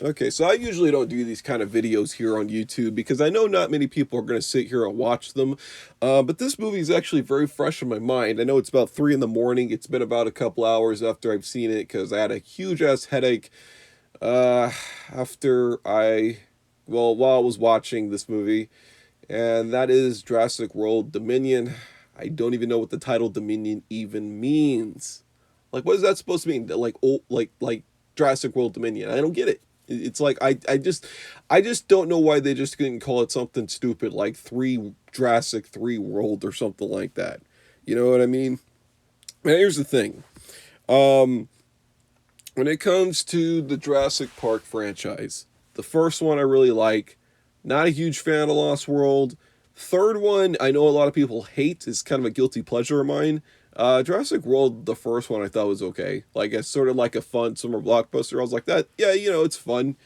Okay, so I usually don't do these kind of videos here on YouTube because I know not many people are going to sit here and watch them. But this movie is actually very fresh in my mind. I know it's about 3 in the morning. It's been about a couple hours after I've seen it because I had a huge ass headache uh, after while I was watching this movie, and that is Jurassic World Dominion. I don't even know what the title Dominion even means. Like, what is that supposed to mean? Like, oh, like Jurassic World Dominion. I don't get it. It's like I just don't know why they just couldn't call it something stupid like Jurassic 3 World or something like that. You know what I mean? And here's the thing. Um, when it comes to the Jurassic Park franchise, the first one I really like. Not a huge fan of Lost World. Third one, I know a lot of people hate. It's kind of a guilty pleasure of mine. Jurassic World, the first one I thought was okay. Like it's sort of like a fun summer blockbuster. I was like that. Yeah, it's fun.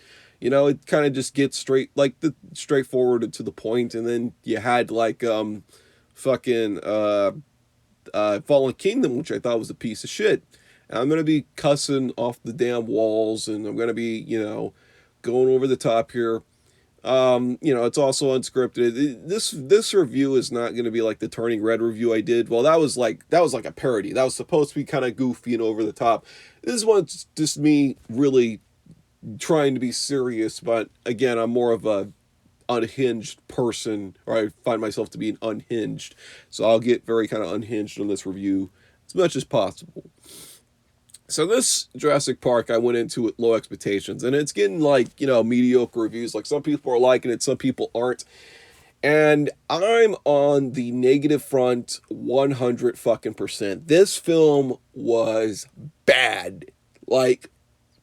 It kind of just gets straightforward and to the point. And then you had like fucking Fallen Kingdom, which I thought was a piece of shit. And I'm gonna be cussing off the damn walls, and I'm gonna be going over the top here. It's also unscripted. This review is not going to be like the Turning Red review I did. Well, that was like a parody. That was supposed to be kind of goofy and over the top. This one's just me really trying to be serious, but again, I'm more of a unhinged person, or I find myself to be an unhinged. So I'll get very kind of unhinged on this review as much as possible. So this Jurassic Park, I went into with low expectations, and it's getting like mediocre reviews. Like some people are liking it, some people aren't, and I'm on the negative front 100 fucking percent. This film was bad, like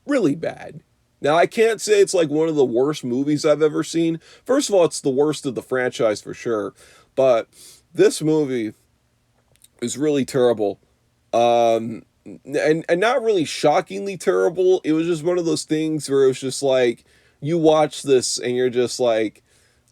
really bad. Now I can't say it's like one of the worst movies I've ever seen. First of all, it's the worst of the franchise for sure, but this movie is really terrible. And not really shockingly terrible. It was just one of those things where it was just like you watch this and you're just like,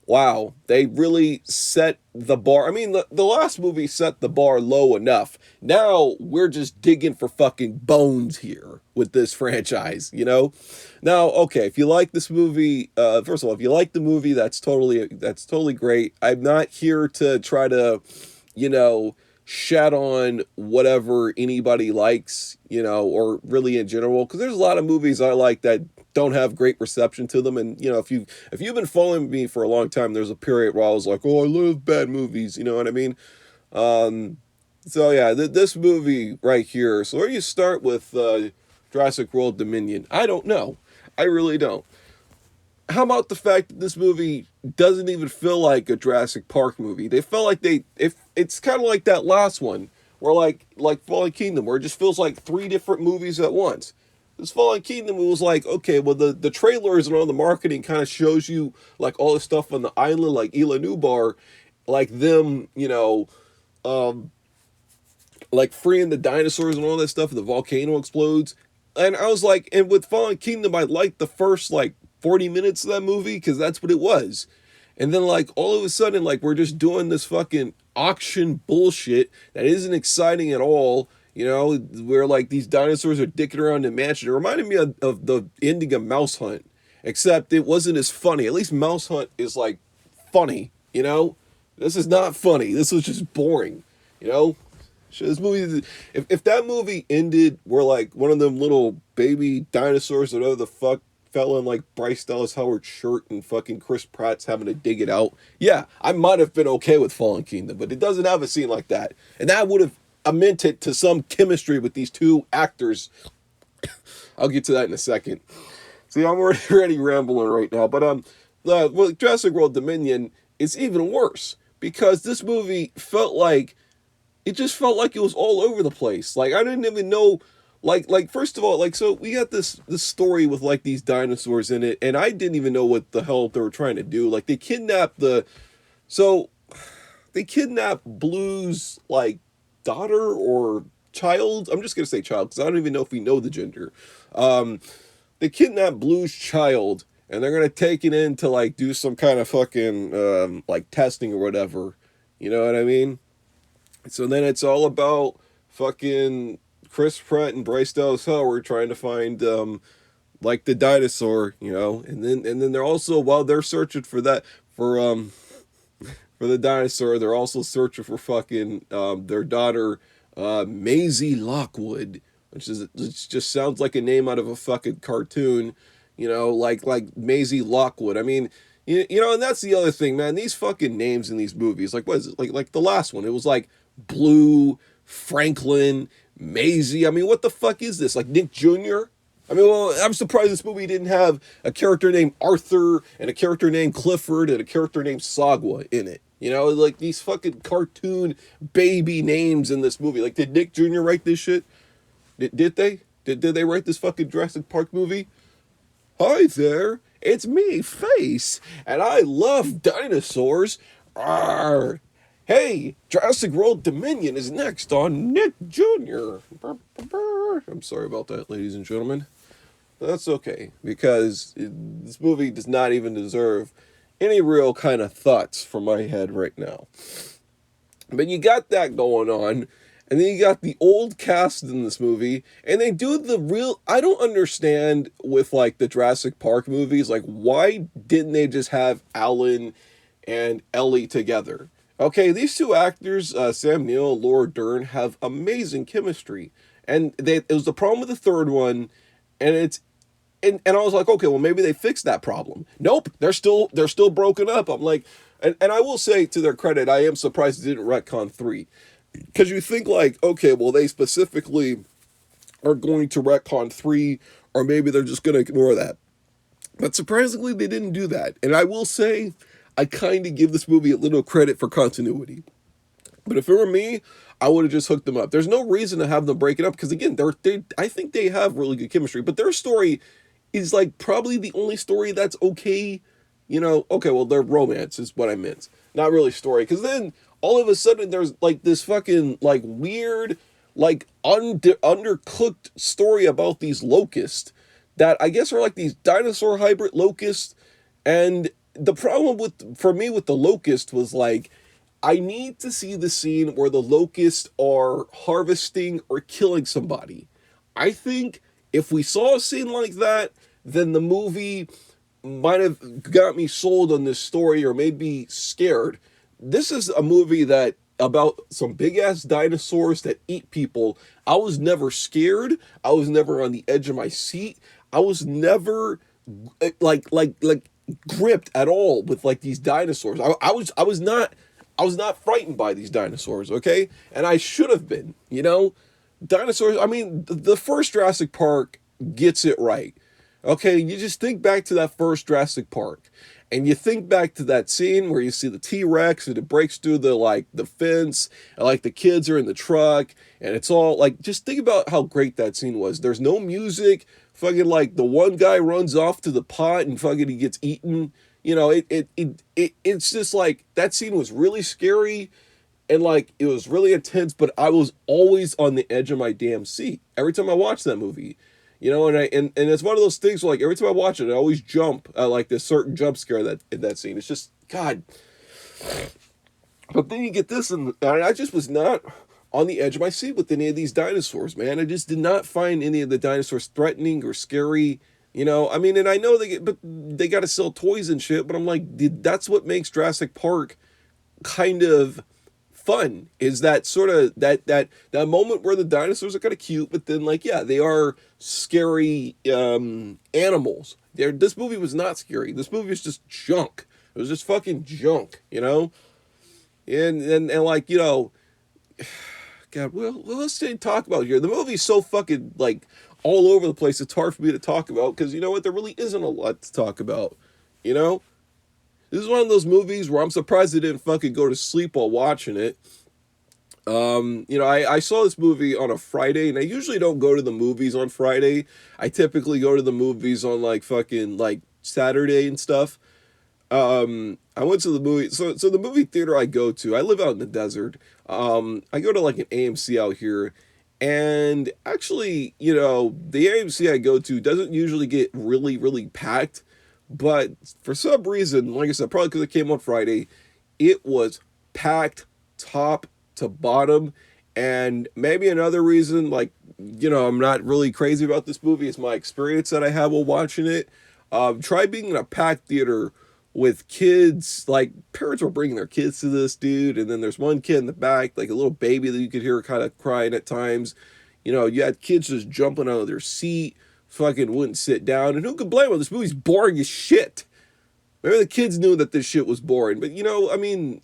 wow, they really set the bar. I mean, the last movie set the bar low enough. Now we're just digging for fucking bones here with this franchise. Now, okay, if you like this movie, first of all, if you like the movie, that's totally great. I'm not here to try to, you know, shat on whatever anybody likes, or really in general, because there's a lot of movies I like that don't have great reception to them. And if you've been following me for a long time, there's a period where I was like, oh, I love bad movies. You know what I mean? Um, so yeah, this movie right here. So where do you start with Jurassic World Dominion? I don't know. I really don't. How about the fact that this movie doesn't even feel like a Jurassic Park movie? They felt like if it's kind of like that last one, where like Fallen Kingdom, where it just feels like three different movies at once. This Fallen Kingdom, it was like, okay, well the trailers and all the marketing kind of shows you like all the stuff on the island, like Ila Nubar, like them, um, like freeing the dinosaurs and all that stuff, and the volcano explodes. And I was like, and with Fallen Kingdom, I liked the first like 40 minutes of that movie because that's what it was. And then like all of a sudden, like we're just doing this fucking auction bullshit that isn't exciting at all. Where like these dinosaurs are dicking around in mansion. It reminded me of the ending of Mouse Hunt, except it wasn't as funny. At least Mouse Hunt is like funny. This is not funny. This was just boring. You know, this movie, if that movie ended where like one of them little baby dinosaurs, whatever the fuck, fell in like Bryce Dallas Howard's shirt and fucking Chris Pratt's having to dig it out, yeah, I might have been okay with Fallen Kingdom, but it doesn't have a scene like that, and that would have amounted to some chemistry with these two actors. I'll get to that in a second. See, I'm already rambling right now, but well, Jurassic World Dominion is even worse because this movie it just felt like it was all over the place. Like I didn't even know, like first of all, like so we got this story with like these dinosaurs in it, and I didn't even know what the hell they were trying to do. Like so they kidnapped Blue's like daughter or child. I'm just gonna say child because I don't even know if we know the gender. Um, they kidnapped Blue's child, and they're gonna take it in to like do some kind of fucking like testing or whatever. You know what I mean? So then it's all about fucking Chris Pratt and Bryce Dallas Howard trying to find like the dinosaur, and then they're also, while they're searching for that, for the dinosaur, they're also searching for fucking their daughter, Maisie Lockwood, which just sounds like a name out of a fucking cartoon, like Maisie Lockwood. I mean, and that's the other thing, man. These fucking names in these movies, like, what is it? Like the last one, it was like Blue, Franklin, Maisie. I mean, what the fuck is this? Like Nick Jr.? I mean, well, I'm surprised this movie didn't have a character named Arthur and a character named Clifford and a character named Sagwa in it. Like these fucking cartoon baby names in this movie. Like, did Nick Jr. write this shit? Did they? Did they write this fucking Jurassic Park movie? Hi there, it's me, Face, and I love dinosaurs. Arr. Hey, Jurassic World Dominion is next on Nick Jr. I'm sorry about that, ladies and gentlemen. That's okay, because this movie does not even deserve any real kind of thoughts from my head right now. But you got that going on, and then you got the old cast in this movie, and they do the real... I don't understand with, like, the Jurassic Park movies, like, why didn't they just have Alan and Ellie together? Okay, these two actors, Sam Neill and Laura Dern, have amazing chemistry. And it was the problem with the third one, and I was like, okay, well, maybe they fixed that problem. Nope, they're still broken up. I'm like, and I will say, to their credit, I am surprised they didn't retcon 3. Because you think, like, okay, well, they specifically are going to retcon 3, or maybe they're just going to ignore that. But surprisingly, they didn't do that. And I will say, I kind of give this movie a little credit for continuity. But if it were me, I would have just hooked them up. There's no reason to have them break it up, because, again, I think they have really good chemistry. But their story is, like, probably the only story that's okay. Okay, well, their romance is what I meant. Not really story. Because then, all of a sudden, there's, like, this fucking, like, weird, like, undercooked story about these locusts that I guess are, like, these dinosaur hybrid locusts. And the problem for me with the locust was, like, I need to see the scene where the locusts are harvesting or killing somebody. I think if we saw a scene like that, then the movie might have got me sold on this story or made me scared. This is a movie that about some big ass dinosaurs that eat people. I was never scared. I was never on the edge of my seat. I was never like gripped at all with, like, these dinosaurs. I was not frightened by these dinosaurs, okay? And I should have been, Dinosaurs, I mean, the first Jurassic Park gets it right. Okay, you just think back to that first Jurassic Park, and you think back to that scene where you see the T-Rex and it breaks through the fence, and, like, the kids are in the truck, and it's all, like, just think about how great that scene was. There's no music, fucking, like, the one guy runs off to the pot and fucking he gets eaten. It's just, like, that scene was really scary, and, like, it was really intense, but I was always on the edge of my damn seat every time I watched that movie. And it's one of those things where, like, every time I watch it, I always jump at, like, this certain jump scare in that scene. It's just, God. But then you get this, and I just was not on the edge of my seat with any of these dinosaurs, man. I just did not find any of the dinosaurs threatening or scary. I mean, and I know they got to sell toys and shit, but I'm like, that's what makes Jurassic Park kind of fun, is that sort of that moment where the dinosaurs are kind of cute, but then, like, yeah, they are scary animals. This movie was not scary. This movie was just junk. It was just fucking junk, and like, God, well, let's talk about here. The movie's so fucking, like, all over the place. It's hard for me to talk about because, you know what, there really isn't a lot to talk about. This is one of those movies where I'm surprised I didn't fucking go to sleep while watching it. I saw this movie on a Friday, and I usually don't go to the movies on Friday. I typically go to the movies on, like, fucking, like, Saturday and stuff. I went to the movie, so the movie theater I go to, I live out in the desert. I go to, like, an AMC out here, and actually, the AMC I go to doesn't usually get really, really packed. But for some reason, like I said, probably because it came on Friday, it was packed top to bottom. And maybe another reason, like, I'm not really crazy about this movie is my experience that I had while watching it. Try being in a packed theater with kids. Like, parents were bringing their kids to this, dude. And then there's one kid in the back, like a little baby that you could hear kind of crying at times. You had kids just jumping out of their seat, fucking wouldn't sit down. And who could blame them? This movie's boring as shit. Maybe the kids knew that this shit was boring. But, who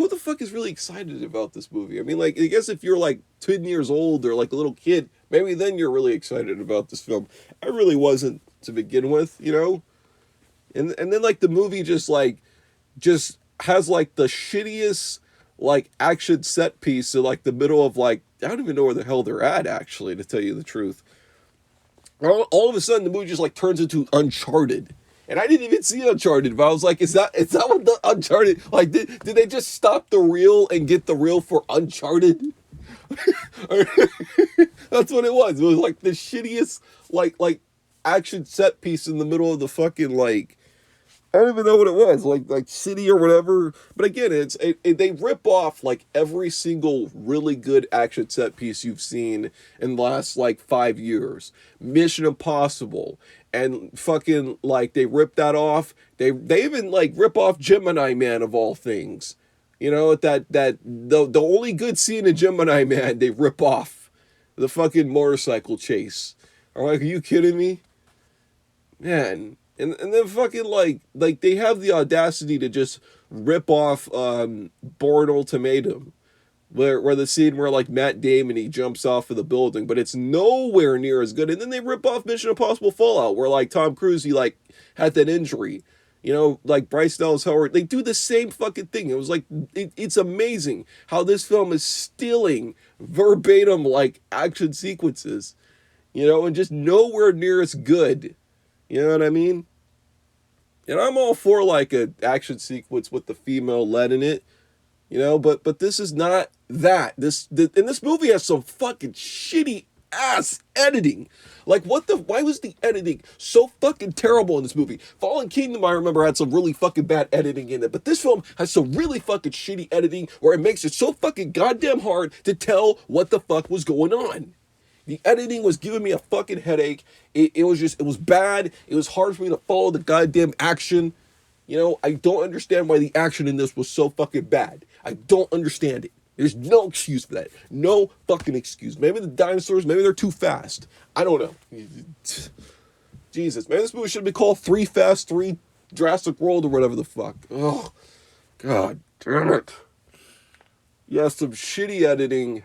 the fuck is really excited about this movie? I mean, like, I guess if you're like 10 years old or like a little kid, maybe then you're really excited about this film. I really wasn't to begin with, And then like the movie just has like the shittiest like action set piece in like the middle of like, I don't even know where the hell they're at, actually, to tell you the truth. All of a sudden the movie just like turns into Uncharted. And I didn't even see Uncharted, but I was like, is that what the Uncharted, like, did they just stop the reel and get the reel for Uncharted? That's what it was. It was like the shittiest, like action set piece in the middle of the fucking, like, I don't even know what it was, like city or whatever. But again, they rip off like every single really good action set piece you've seen in the last like 5 years. Mission Impossible, and fucking like they rip that off. They even like rip off Gemini Man of all things. The only good scene in Gemini Man they rip off the fucking motorcycle chase. Are you kidding me, man? And then fucking like they have the audacity to just rip off Born Ultimatum, where the scene where like Matt Damon, he jumps off of the building, but it's nowhere near as good. And then they rip off Mission Impossible Fallout, where like Tom Cruise, he like had that injury, like Bryce Dallas Howard. They do the same fucking thing. It was like it's amazing how this film is stealing verbatim like action sequences, and just nowhere near as good. You know what I mean? And I'm all for like a action sequence with the female lead in it, but this is not that. And this movie has some fucking shitty ass editing. Like, why was the editing so fucking terrible in this movie? Fallen Kingdom, I remember, had some really fucking bad editing in it, but this film has some really fucking shitty editing where it makes it so fucking goddamn hard to tell what the fuck was going on. The editing was giving me a fucking headache. It was bad. It was hard for me to follow the goddamn action. I don't understand why the action in this was so fucking bad. I don't understand it. There's no excuse for that. No fucking excuse. Maybe the dinosaurs, maybe they're too fast. I don't know. Jesus, man, this movie should be called 3 Fast 3 Jurassic World or whatever the fuck. Oh, God damn it. Yeah, some shitty editing.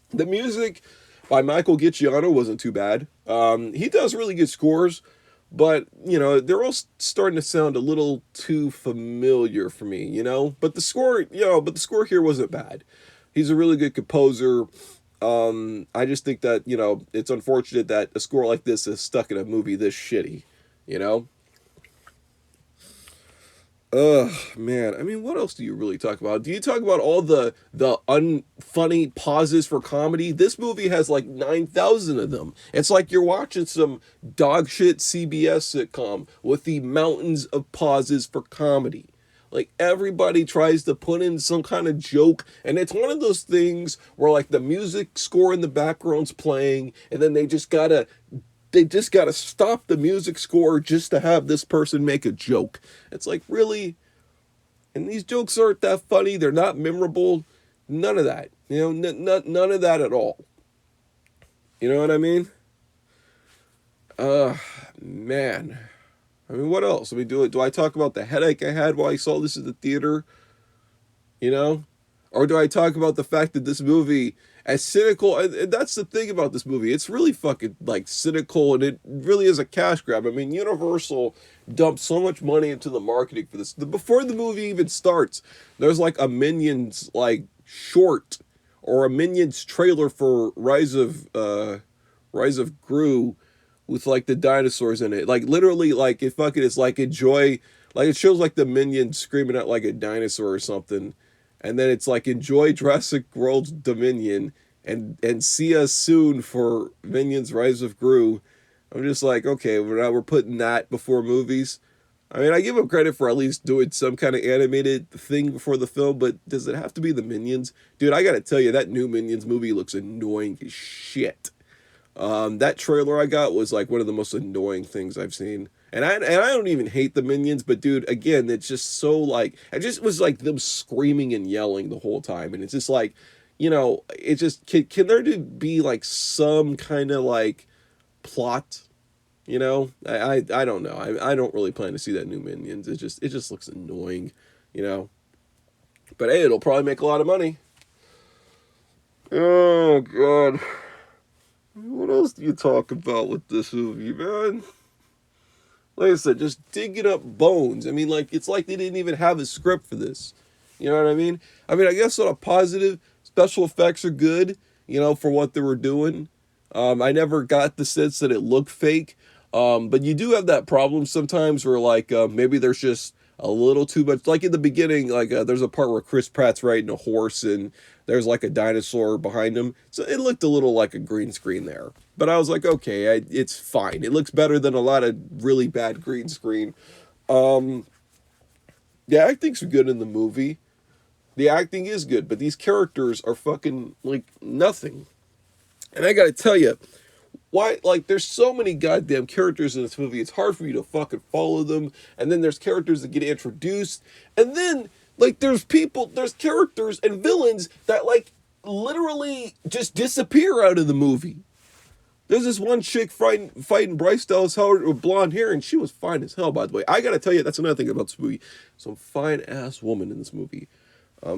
The music by Michael Giacchino wasn't too bad. He does really good scores, but, they're all starting to sound a little too familiar for me, But the score, here wasn't bad. He's a really good composer. I just think that, it's unfortunate that a score like this is stuck in a movie this shitty, Ugh, man. I mean, what else do you really talk about? Do you talk about all the unfunny pauses for comedy? This movie has like 9,000 of them. It's like you're watching some dog shit CBS sitcom with the mountains of pauses for comedy. Like, everybody tries to put in some kind of joke, and it's one of those things where like the music score in the background's playing, and then they just gotta stop the music score just to have this person make a joke. It's like, really? And these jokes aren't that funny. They're not memorable. None of that. None of that at all. You know what I mean? Man. I mean, what else? I mean, do I talk about the headache I had while I saw this at the theater? Or do I talk about the fact that this movie, as cynical, and that's the thing about this movie, it's really fucking like cynical, and it really is a cash grab. I mean, Universal dumped so much money into the marketing for this. Before the movie even starts, there's like a Minions like short or a Minions trailer for Rise of Gru with like the dinosaurs in it. Like, literally, like, it fucking is like, enjoy, like, it shows like the Minions screaming at like a dinosaur or something. And then it's like, enjoy Jurassic World's Dominion and see us soon for Minions Rise of Gru. I'm just like, okay, we're putting that before movies. I mean, I give him credit for at least doing some kind of animated thing before the film, but does it have to be the Minions? Dude, I gotta tell you, that new Minions movie looks annoying as shit. That trailer I got was like one of the most annoying things I've seen. And I don't even hate the Minions, but dude, again, it's just so like it just was like them screaming and yelling the whole time, and it's just like, it just can there be like some kind of like plot. I don't know. I don't really plan to see that new Minions. It just looks annoying, you know. But hey, it'll probably make a lot of money. Oh god. What else do you talk about with this movie, man? Like I said, just digging up bones. I mean, like, it's like they didn't even have a script for this. You know what I mean? I mean, I guess on a positive, special effects are good, for what they were doing. I never got the sense that it looked fake. But you do have that problem sometimes where, like, maybe there's just a little too much. Like in the beginning, like, there's a part where Chris Pratt's riding a horse and there's like a dinosaur behind him. So it looked a little like a green screen there. But I was like, okay, it's fine. It looks better than a lot of really bad green screen. The acting's good in the movie. The acting is good, but these characters are fucking, like, nothing. And I gotta tell you, why, like, there's so many goddamn characters in this movie, it's hard for you to fucking follow them. And then there's characters that get introduced. And then, like, there's characters and villains that, like, literally just disappear out of the movie. There's this one chick fighting Bryce Dallas Howard with blonde hair, and she was fine as hell, by the way. I gotta tell you, that's another thing about this movie. Some fine-ass woman in this movie.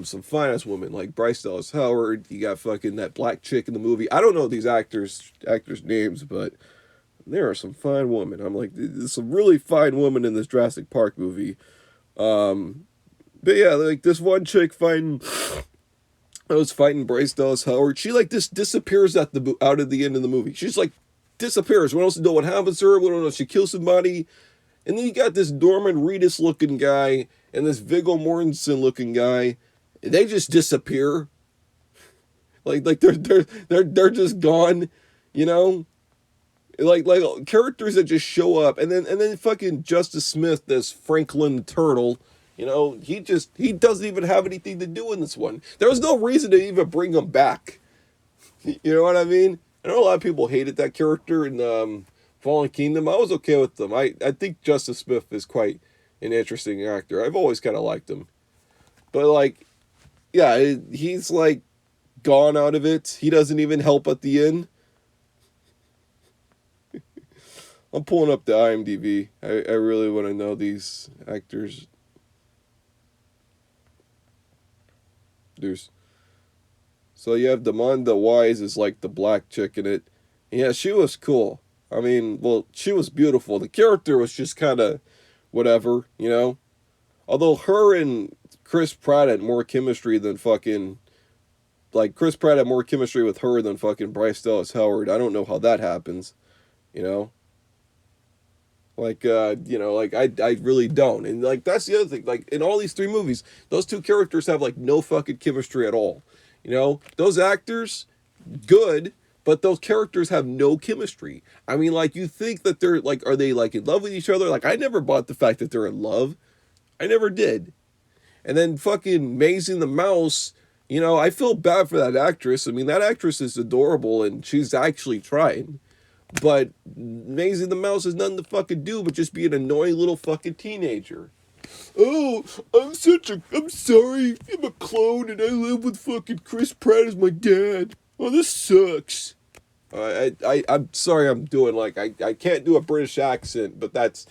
Some fine-ass woman, like Bryce Dallas Howard. You got fucking that black chick in the movie. I don't know these actors' names, but there are some fine women. I'm like, there's some really fine women in this Jurassic Park movie. But yeah, like this one chick fighting Bryce Dallas Howard. She like just disappears out of the end of the movie. She's like disappears. We don't know what happens to her. We don't know if she kills somebody. And then you got this Norman Reedus looking guy and this Viggo Mortensen looking guy. They just disappear. Like they're just gone, Like characters that just show up, and then fucking Justice Smith, this Franklin the Turtle. He doesn't even have anything to do in this one. There was no reason to even bring him back. You know what I mean? I know a lot of people hated that character in Fallen Kingdom. I was okay with them. I think Justice Smith is quite an interesting actor. I've always kind of liked him. But, like, yeah, he's, like, gone out of it. He doesn't even help at the end. I'm pulling up the IMDb. I really want to know these actors. So you have Demanda Wise as like the black chick in it. Yeah, she was cool. I mean, well, she was beautiful. The character was just kind of whatever, Although her and Chris Pratt had more chemistry than fucking... Like, Chris Pratt had more chemistry with her than fucking Bryce Dallas Howard. I don't know how that happens, Like, like, I really don't. And, like, that's the other thing. Like, in all these three movies, those two characters have, like, no fucking chemistry at all. Those actors, good, but those characters have no chemistry. I mean, like, you think that they're, like, are they, like, in love with each other? Like, I never bought the fact that they're in love. I never did. And then fucking Maisie the Mouse, I feel bad for that actress. I mean, that actress is adorable, and she's actually trying. But Maisie the Mouse has nothing to fucking do but just be an annoying little fucking teenager. Oh, I'm sorry, I'm a clone and I live with fucking Chris Pratt as my dad. Oh, this sucks. I'm sorry I'm doing, like, I can't do a British accent, but that's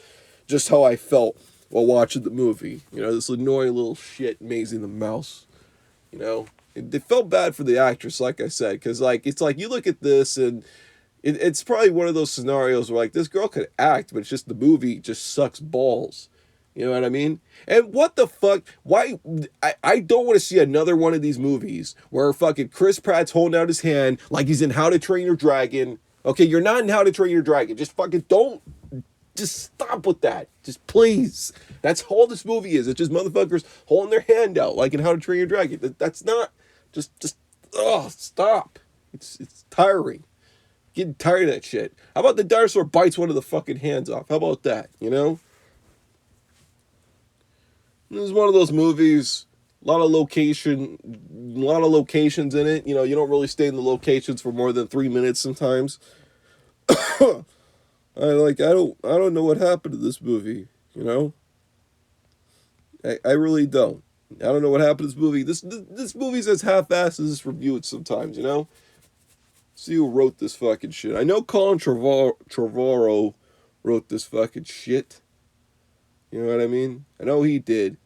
just how I felt while watching the movie. This annoying little shit, Maisie the Mouse. It felt bad for the actress, like I said, because, like, it's like, you look at this and it's probably one of those scenarios where, like, this girl could act, but it's just the movie just sucks balls. You know what I mean? And what the fuck? Why? I don't want to see another one of these movies where fucking Chris Pratt's holding out his hand like he's in How to Train Your Dragon. Okay, you're not in How to Train Your Dragon. Just fucking don't. Just stop with that. Just please. That's all this movie is. It's just motherfuckers holding their hand out like in How to Train Your Dragon. That's not. Just. Stop. It's tiring. Getting tired of that shit. How about the dinosaur bites one of the fucking hands off? How about that? This is one of those movies, a lot of locations in it. You know, you don't really stay in the locations for more than 3 minutes sometimes. I don't know what happened to this movie. You know, I really don't. I don't know what happened to this movie. This movie's as half-assed as it's reviewed sometimes. You know. See who wrote this fucking shit. I know Colin Trevorrow wrote this fucking shit. You know what I mean? I know he did.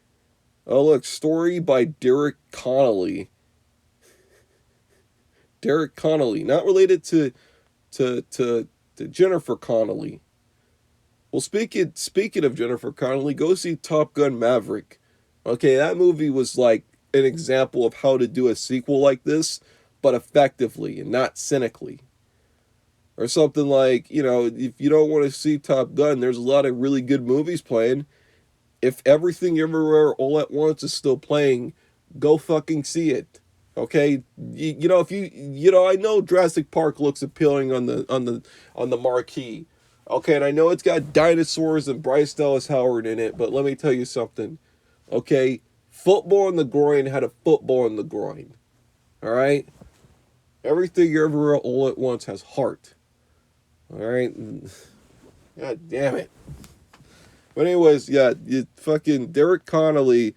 Oh, look, story by Derek Connolly. Derek Connolly, not related to Jennifer Connolly. Well, speaking of Jennifer Connelly, go see Top Gun Maverick. Okay, that movie was like an example of how to do a sequel like this, but effectively and not cynically. Or something like, you know, if you don't want to see Top Gun, there's a lot of really good movies playing. If Everything Everywhere All at Once is still playing, go fucking see it. Okay, you know, if you know, I know Jurassic Park looks appealing on the marquee. Okay, and I know it's got dinosaurs and Bryce Dallas Howard in it, but let me tell you something. Okay, football in the groin had a football in the groin. All right, Everything Everywhere All at Once has heart. All right, God damn it. But anyways, yeah, you fucking Derek Connolly.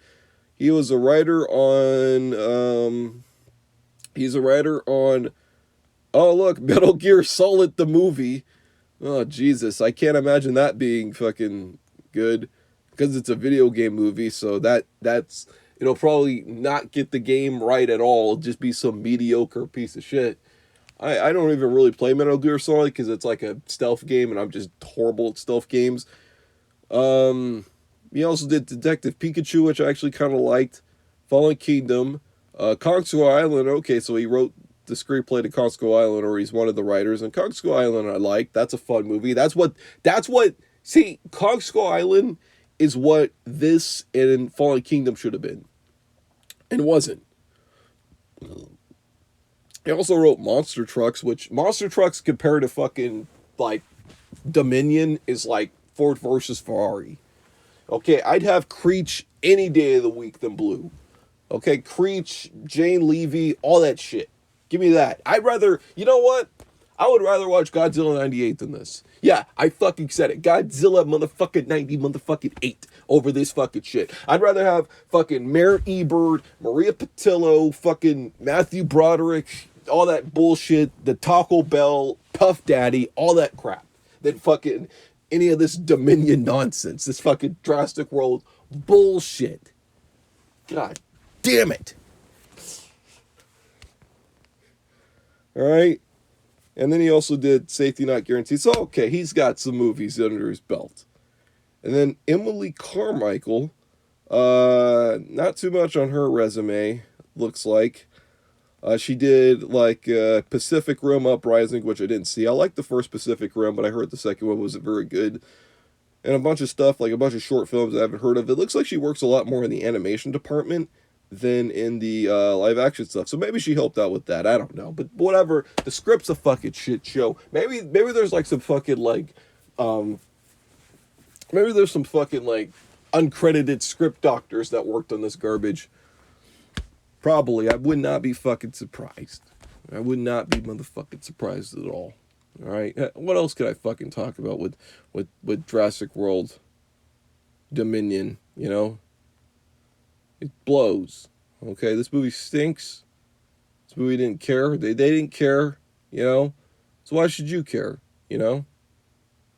He was a writer on. He's a writer on. Oh look, Metal Gear Solid the movie. Oh Jesus, I can't imagine that being fucking good, because it's a video game movie. So that's it'll probably not get the game right at all. It'll just be some mediocre piece of shit. I don't even really play Metal Gear Solid because it's like a stealth game, and I'm just horrible at stealth games. He also did Detective Pikachu, which I actually kind of liked. Fallen Kingdom, Kong Skull Island. Okay, so he wrote the screenplay to Kong Skull Island, or he's one of the writers. And Kong Skull Island, I like. That's a fun movie. That's what. See, Kong Skull Island is what this and Fallen Kingdom should have been, and wasn't. He also wrote Monster Trucks, which Monster Trucks compared to fucking like Dominion is like Ford versus Ferrari. Okay, I'd have Creech any day of the week than Blue. Okay, Creech, Jane Levy, all that shit. Give me that. I'd rather, you know what? I would rather watch Godzilla 98 than this. Yeah, I fucking said it. Godzilla motherfucking 90 motherfucking 8 over this fucking shit. I'd rather have fucking Mayor Ebert, Maria Patillo, fucking Matthew Broderick, all that bullshit, the Taco Bell, Puff Daddy, all that crap, than fucking any of this Dominion nonsense, this fucking Jurassic World bullshit. God damn it. All right. And then he also did Safety Not Guaranteed. So, okay, he's got some movies under his belt. And then Emily Carmichael, not too much on her resume, looks like. She did like Pacific Rim Uprising, which I didn't see. I liked the first Pacific Rim, but I heard the second one wasn't very good. And a bunch of stuff, like a bunch of short films I haven't heard of. It looks like she works a lot more in the animation department than in the live action stuff. So maybe she helped out with that. I don't know. But whatever. The script's a fucking shit show. Maybe there's like some fucking like maybe there's some fucking like uncredited script doctors that worked on this garbage. Probably. I would not be fucking surprised. I would not be motherfucking surprised at all. All right. What else could I fucking talk about with Jurassic World Dominion, you know? It blows. Okay, this movie stinks. This movie didn't care. They didn't care, you know? So why should you care, you know?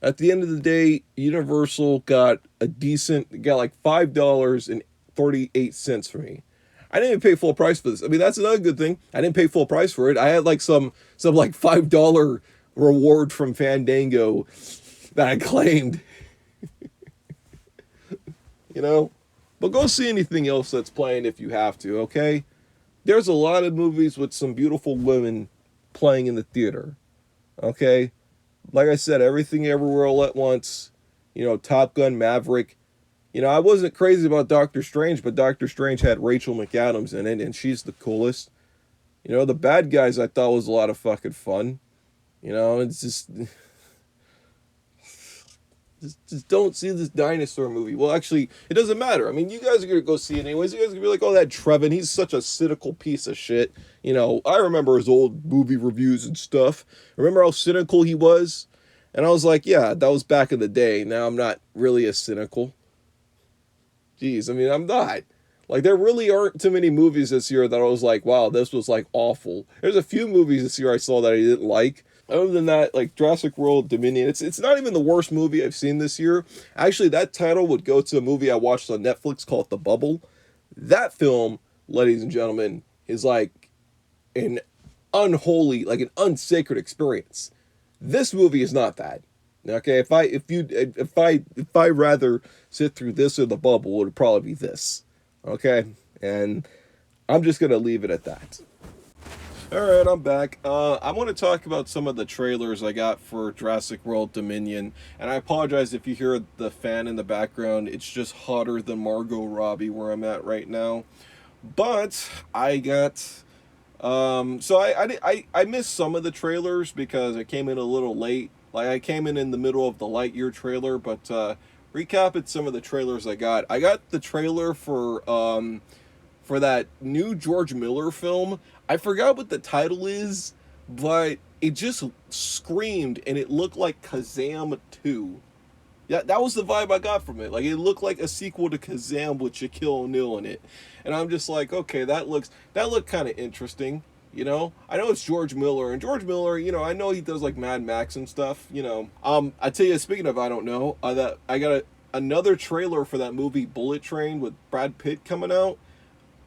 At the end of the day, Universal got like $5.38 for me. I didn't even pay full price for this. I mean, that's another good thing. I didn't pay full price for it. I had like some like $5 reward from Fandango that I claimed. You know? But go see anything else that's playing if you have to, okay? There's a lot of movies with some beautiful women playing in the theater. Okay? Like I said, Everything Everywhere All at Once, you know, Top Gun Maverick. You know, I wasn't crazy about Doctor Strange, but Doctor Strange had Rachel McAdams in it, and she's the coolest. You know, The Bad Guys I thought was a lot of fucking fun. You know, it's just... Just don't see this dinosaur movie. Well, actually, it doesn't matter. I mean, you guys are gonna go see it anyways. You guys are gonna be like, oh, that Trevon, he's such a cynical piece of shit. You know, I remember his old movie reviews and stuff. Remember how cynical he was? And I was like, yeah, that was back in the day. Now I'm not really as cynical. Jeez, I mean, I'm not. Like, there really aren't too many movies this year that I was like, wow, this was like awful. There's a few movies this year I saw that I didn't like. Other than that, like Jurassic World Dominion, it's not even the worst movie I've seen this year. Actually, that title would go to a movie I watched on Netflix called The Bubble. That film, ladies and gentlemen, is like an unholy, like an unsacred experience. This movie is not that. Okay, if I rather sit through this or The Bubble, it would probably be this. Okay, and I'm just gonna leave it at that. All right, I'm back. I want to talk about some of the trailers I got for Jurassic World Dominion, and I apologize if you hear the fan in the background. It's just hotter than Margot Robbie where I'm at right now. But I got so I missed some of the trailers because I came in a little late. Like I came in the middle of the Lightyear trailer, but recapping some of the trailers I got. I got the trailer for that new George Miller film. I forgot what the title is, but it just screamed and it looked like Kazam 2. Yeah, that was the vibe I got from it. Like it looked like a sequel to Kazam with Shaquille O'Neal in it. And I'm just like, okay, that looked kind of interesting, you know? I know it's George Miller, and George Miller, you know, I know he does like Mad Max and stuff, you know. I tell you, speaking of I don't know, that I got another trailer for that movie Bullet Train with Brad Pitt coming out.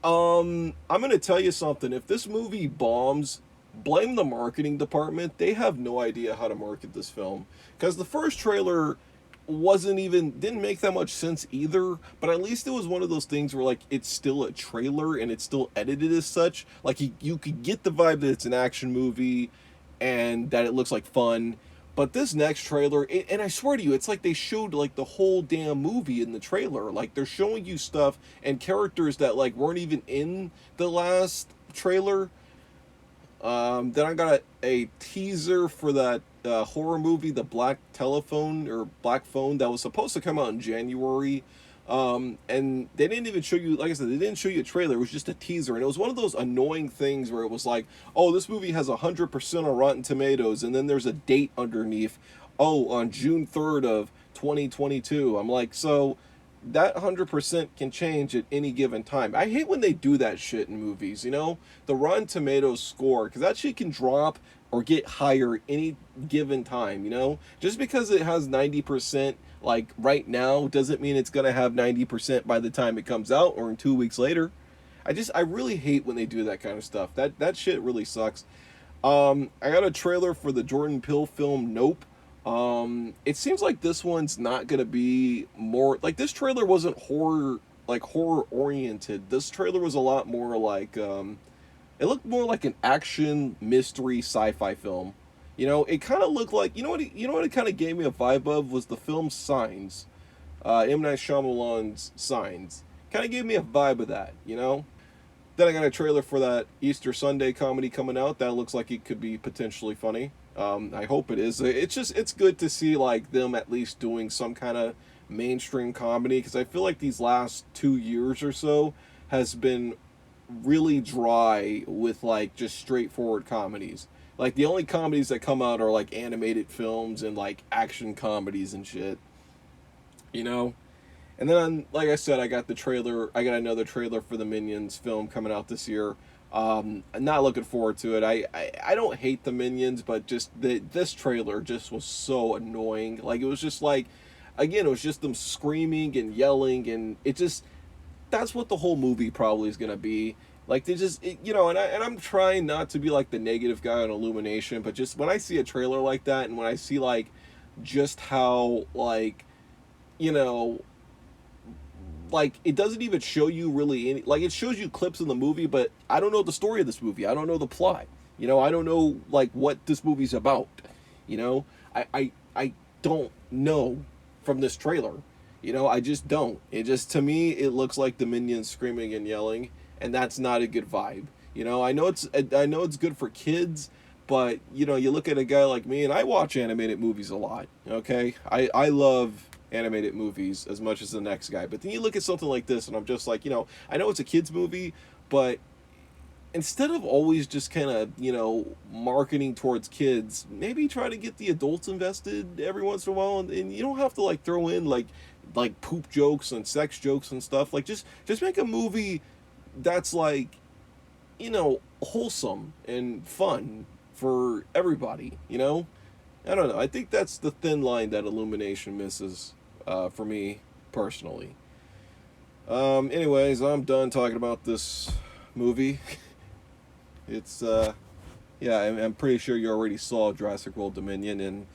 I'm gonna tell you something. If this movie bombs, blame the marketing department. They have no idea how to market this film. Because the first trailer didn't make that much sense either. But at least it was one of those things where like it's still a trailer and it's still edited as such. Like you could get the vibe that it's an action movie, and that it looks like fun. But this next trailer, and I swear to you, it's like they showed like the whole damn movie in the trailer. Like they're showing you stuff and characters that like weren't even in the last trailer. Then I got a teaser for that horror movie, The Black Telephone or Black Phone, that was supposed to come out in January. And they didn't even show you, like I said, they didn't show you a trailer. It was just a teaser, and it was one of those annoying things where it was like, oh, this movie has 100% on Rotten Tomatoes, and then there's a date underneath. Oh, on June 3rd of 2022. I'm like, so that 100% can change at any given time. I hate when they do that shit in movies, you know? The Rotten Tomatoes score, because that shit can drop or get higher any given time, you know? Just because it has 90% like right now doesn't mean it's going to have 90% by the time it comes out or in 2 weeks later. I really hate when they do that kind of stuff. That shit really sucks. I got a trailer for the Jordan Peele film Nope. It seems like this one's not gonna be more like this trailer wasn't horror oriented. This trailer was a lot more like it looked more like an action mystery sci-fi film. You know, it kind of looked like you know what it kind of gave me a vibe of was the film Signs, M Night Shyamalan's Signs. Kind of gave me a vibe of that, you know. Then I got a trailer for that Easter Sunday comedy coming out. That looks like it could be potentially funny. I hope it is. It's good to see like them at least doing some kind of mainstream comedy, because I feel like these last 2 years or so has been really dry with like just straightforward comedies. Like the only comedies that come out are like animated films and like action comedies and shit. You know? And then, like I said, I got another trailer for the Minions film coming out this year. I'm not looking forward to it. I don't hate the Minions, but just this trailer just was so annoying. Like, it was just like, again, it was just them screaming and yelling, and that's what the whole movie probably is going to be. Like, and I'm trying not to be like the negative guy on Illumination, but just when I see a trailer like that, and when I see like just how like, you know, like it doesn't even show you really any, like it shows you clips in the movie, but I don't know the story of this movie. I don't know the plot. You know, I don't know like what this movie's about. You know, I don't know from this trailer. You know, I just don't. It just, to me, it looks like the Minions screaming and yelling, and that's not a good vibe. You know, I know it's good for kids, But, you know, you look at a guy like me, and I watch animated movies a lot, okay? I love animated movies as much as the next guy. But then you look at something like this, and I'm just like, you know, I know it's a kid's movie, but instead of always just kind of, you know, marketing towards kids, maybe try to get the adults invested every once in a while. And you don't have to, like, throw in, like poop jokes and sex jokes and stuff. Like, just make a movie that's, like, you know, wholesome and fun for everybody, you know? I don't know. I think that's the thin line that Illumination misses, for me personally. Anyways, I'm done talking about this movie. It's, yeah, I'm pretty sure you already saw Jurassic World Dominion, and,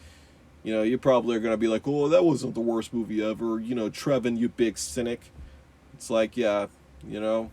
you know, you probably are going to be like, oh, that wasn't the worst movie ever. You know, Trevon, you big cynic. It's like, yeah, you know,